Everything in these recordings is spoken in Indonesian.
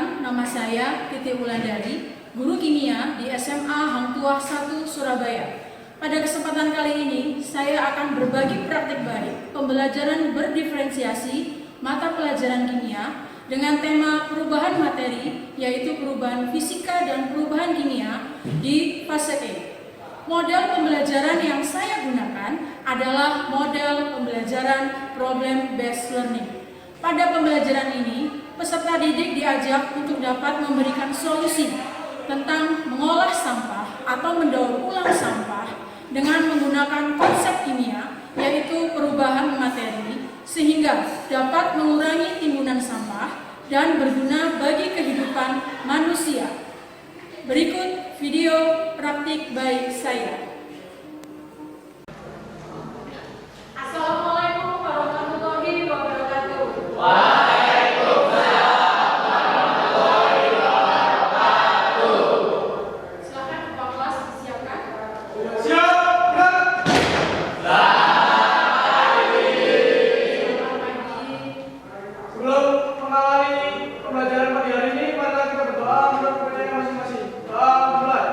Perkenalkan, nama saya Titi Wulandari, guru kimia di SMA Hang Tuah 1 Surabaya. Pada kesempatan kali ini, saya akan berbagi praktik baik pembelajaran berdiferensiasi mata pelajaran kimia dengan tema perubahan materi, yaitu perubahan fisika dan perubahan kimia di fase E. Model pembelajaran yang saya gunakan adalah model pembelajaran problem-based learning. Pada pembelajaran ini, peserta didik diajak untuk dapat memberikan solusi tentang mengolah sampah atau mendaur ulang sampah dengan menggunakan konsep kimia, yaitu perubahan materi, sehingga dapat mengurangi timbunan sampah dan berguna bagi kehidupan manusia. Berikut video praktik baik saya. Assalamualaikum warahmatullahi wabarakatuh. Waalaikumsalam warahmatullahi wabarakatuh. Silakan Kepala kelas disiapkan. Siap, Kak. Selamat pagi. Sebelum mengawali pembelajaran pagi hari ini, mari kita berdoa menurut kepercayaan masing-masing. Doa mulai.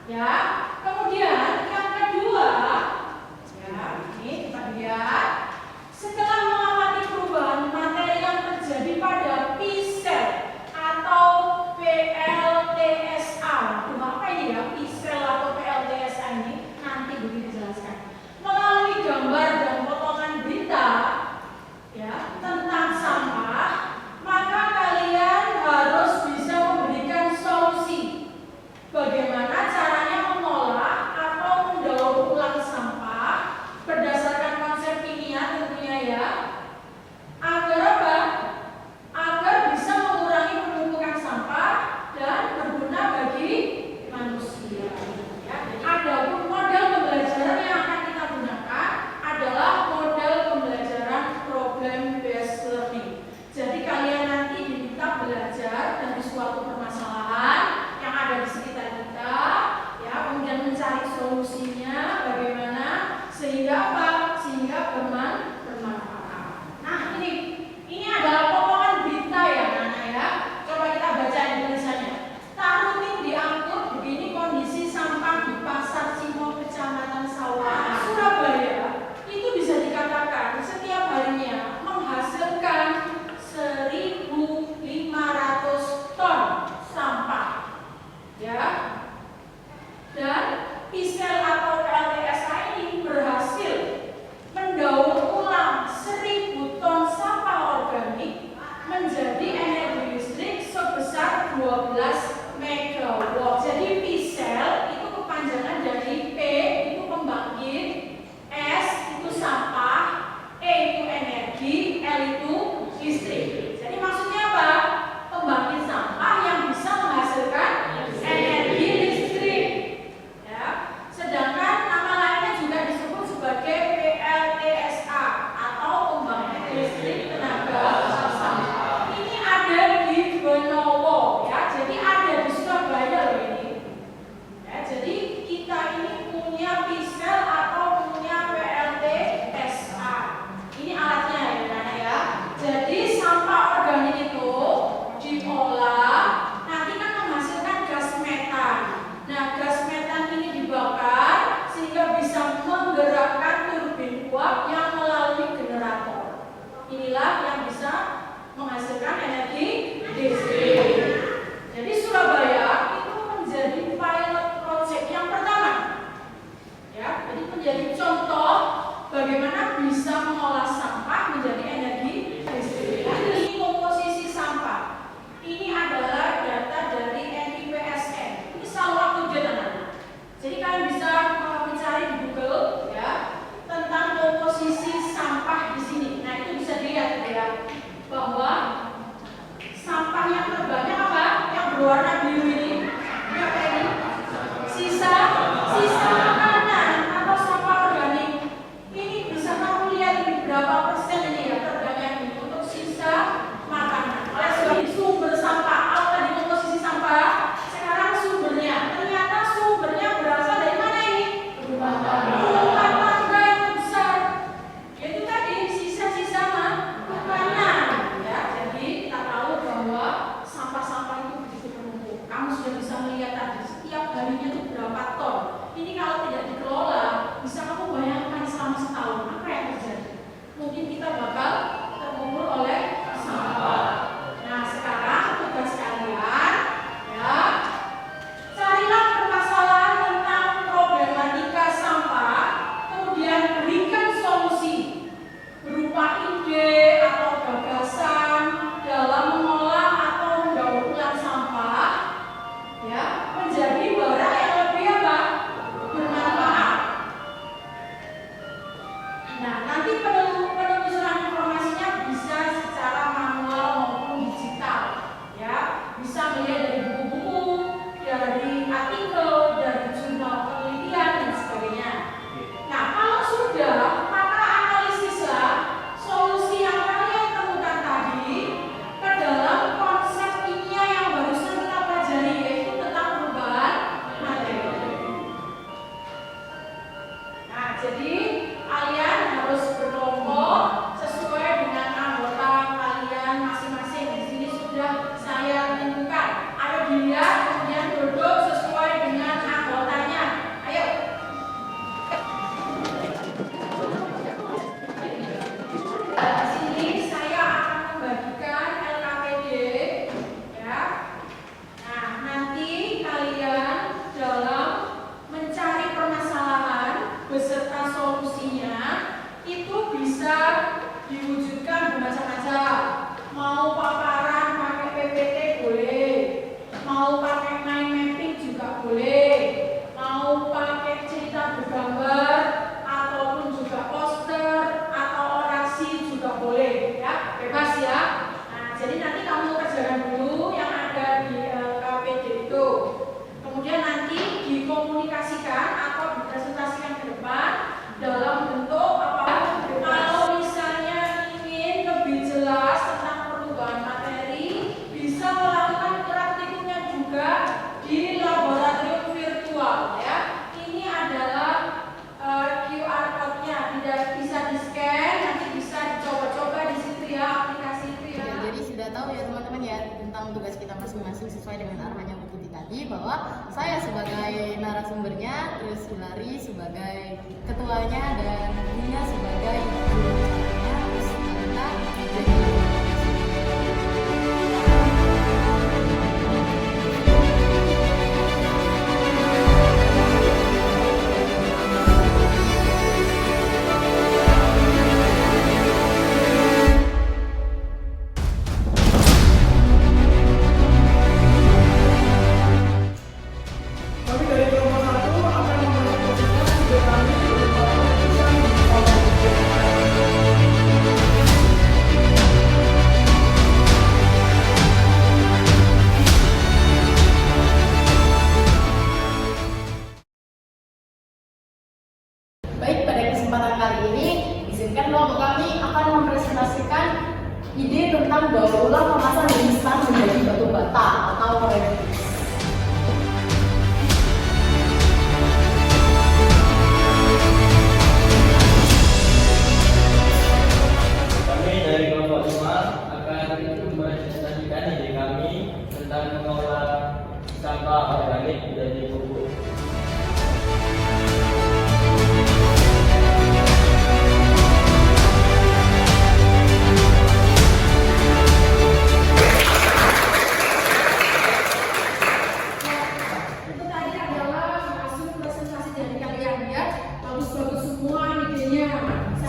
Ya, kemudian yang kedua, ya, ini kita lihat setelah mengamati perubahan materi yang terjadi pada P-cell atau PLTSA. Apa ini ya P-cell atau PLTSA ini? Nanti begini dijelaskan. Melalui gambar dan potongan berita ya tentang sampah, maka kalian harus bisa memberikan solusi bagaimana caranya mengolah atau mendaur ulang sampah berdasarkan konsep kimia tentunya ya, agar apa? Agar bisa mengurangi penumpukan sampah dan berguna bagi manusia. Ya, adapun model pembelajaran yang akan kita gunakan adalah model pembelajaran problem based learning. Jadi kalian nanti diminta belajar dari suatu permasalahan yang ada di sekitar kita, ya, kemudian mencari solusinya bagaimana sehingga apa? Sehingga bermanfaat. Nah, ini adalah potongan berita ya, anak-anak ya. Coba kita baca tulisannya. Tak rutin diangkut begini kondisi sampah di Pasar Cimo, Kecamatan Sawah, Surabaya. Itu bisa dikatakan setiap harinya menghasilkan 1.500 ton sampah. Ya. Dan P-cell atau PLTSA ini berhasil mendaur ulang 1.000 ton sampah organik menjadi energi listrik sebesar 12 megawatt. Jadi P-cell itu kepanjangan dari P itu pembangkit, S itu sampah, E itu energi, L itu listrik. Jadi maksudnya apa? Pembangkit sampah yang bisa menghasilkan energi listrik. Ya. Sedangkan nama lainnya juga disebut sebagai PLTSA atau pembangkit listrik tenaga sampah. Ini ada di Benowo ya. Jadi ada di Surabaya loh ini. Ya, jadi kita ini punya P-cell atau punya PLTSA. Ini alatnya ya, Nana ya. Jadi sampah organik itu diolah, nanti kan menghasilkan gas metan. Nah, gas metan ini dibakar sehingga bisa menggerakkan turbin uap yang melalui generator. Inilah yang bisa menghasilkan energi listrik. Jadi Surabaya itu menjadi pilot project yang pertama. Ya, jadi menjadi contoh bagaimana bisa mengolah sampah menjadi energi listrik. Ini komposisi sampah. Ini adalah data dari NIPSN. Ini selalu up to date anak-anak. Jadi kalian bisa mencari di Google ya tentang komposisi sampah di sini. Nah, itu bisa dilihat ya bahwa sampah yang terbanyak apa? Yang berwarna biru ini. Ya, kayak ini. Sisa makanan atau sampah organik. Ini bisa kamu lihat ini berapa persen ini ya terbanyak ini untuk sisa makanan. Oleh sebab itu sumber sampah, apa tadi komposisi sampah? Sekarang sumbernya, ternyata sumbernya berasal dari mana ini? Rumah tangga yang besar. Yaitu tadi sisa-sisa makanan. Ya, jadi kita tahu bahwa sampah-sampah itu begitu menumpuk. Kamu sudah bisa melihat tadi setiap harinya itu berapa ton. Ini kalau tidak dikelola, bisa kamu bayangkan selama setahun apa yang terjadi. Mungkin kita bakal terkubur oleh sampah. Nah, sekarang tugas kalian ya, carilah permasalahan tentang problematika sampah, kemudian berikan solusi berupa ide atau gagasan dalam mengolah atau mendaur ulang sampah ya menjadi barang yang lebih apa? Bermanfaat. Nah, nanti penelusuran informasinya bisa secara manual maupun digital ya. Bisa melihat dari buku-buku, dari artikel, dari jurnal penelitian dan sebagainya. Nah, kalau sudah, maka analisislah solusi yang kalian temukan tadi ke dalam konsep kimia yang barusan kita pelajari, yaitu tentang perubahan materi. Nah, jadi kalian harus berkelompok sesuai dengan anggota kalian masing-masing. Di sini sudah saya tentukan. Ayo dilihat kemudian duduk sesuai dengan anggota sini bahwa saya sebagai narasumbernya, terus Hilary sebagai ketuanya, dan Nina sebagai jurubicaranya, terus kita jadi Kami dari kelompok 1 akan mempresentasikan ide kami berupa lukisan di kolom Baik, pada kesempatan kali ini, izinkan kelompok kami akan mempresentasikan ide tentang daur ulang kemasan instan menjadi batu bata atau refill. Kami dari kelompok 5 akan mempresentasikan ide kami tentang mengolah sampah organik menjadi pupuk. Itu tadi adalah hasil presentasi dari kalian ya. Bagus-bagus semua idenya.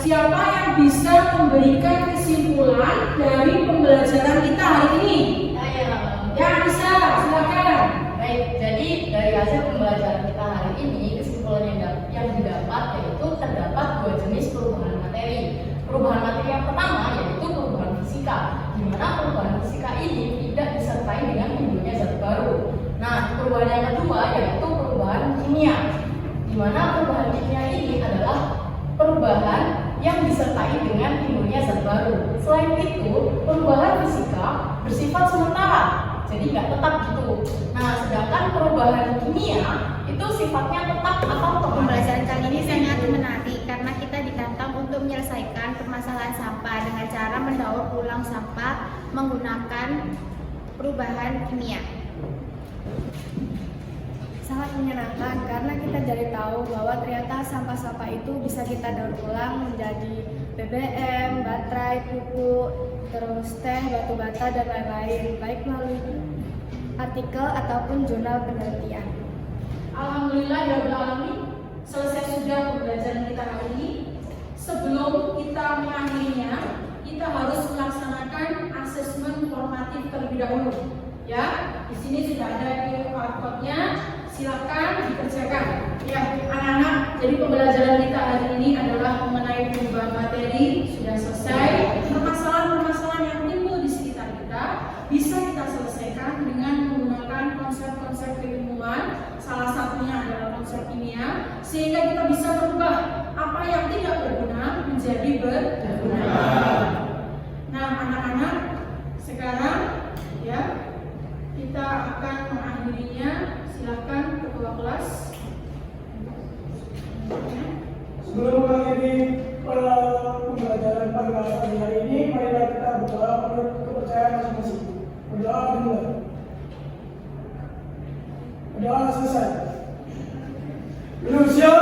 Siapa yang bisa memberikan kesimpulan dari pembelajaran kita hari ini? Ya, bisa. Silakan. Baik, jadi dari hasil pembelajaran kita hari ini, kesimpulan yang didapat yaitu terdapat dua jenis perubahan materi. Perubahan materi yang pertama yaitu perubahan fisika, di mana perubahan fisika ini tidak disertai dengan timbulnya zat baru. Nah, perubahan yang kedua yaitu perubahan kimia, di mana perubahan kimia ini adalah perubahan yang disertai dengan timbulnya zat baru. Selain itu, perubahan fisika bersifat sementara, jadi nggak tetap gitu. Nah, sedangkan perubahan kimia itu sifatnya tetap atau Pembelajaran kali ini sangat menarik karena kita ditantang untuk menyelesaikan permasalahan sampah dengan cara mendaur ulang sampah menggunakan perubahan kimia. Sangat menyenangkan karena kita jadi tahu bahwa ternyata sampah-sampah itu bisa kita daur ulang menjadi BBM, baterai, pupuk, terus teh, batu bata, dan lain-lain, baik melalui artikel ataupun jurnal penelitian. Alhamdulillah ya Rabbil Alamin, selesai sudah pembelajaran kita kali ini. Sebelum kita mengakhirinya, kita harus melaksanakan asesmen formatif terlebih dahulu. Ya, di sini sudah ada QR code-nya, silakan dikerjakan. Ya, anak-anak, jadi pembelajaran kita hari ini adalah mengenai perubahan materi, sudah selesai. Permasalahan-permasalahan yang timbul di sekitar kita bisa kita selesaikan dengan menggunakan konsep-konsep keilmuan. Salah satunya adalah konsep kimia, sehingga kita bisa merubah apa yang tidak berguna menjadi berguna. Nah, anak-anak, sekarang ya kita akan mengakhirinya. Silakan ketua kelas. Sebelum mengakhiri pembelajaran pada hari ini, marilah kita berdoa menurut kepercayaan masing-masing. Berdoa dimulai. Berdoa selesai. Indonesia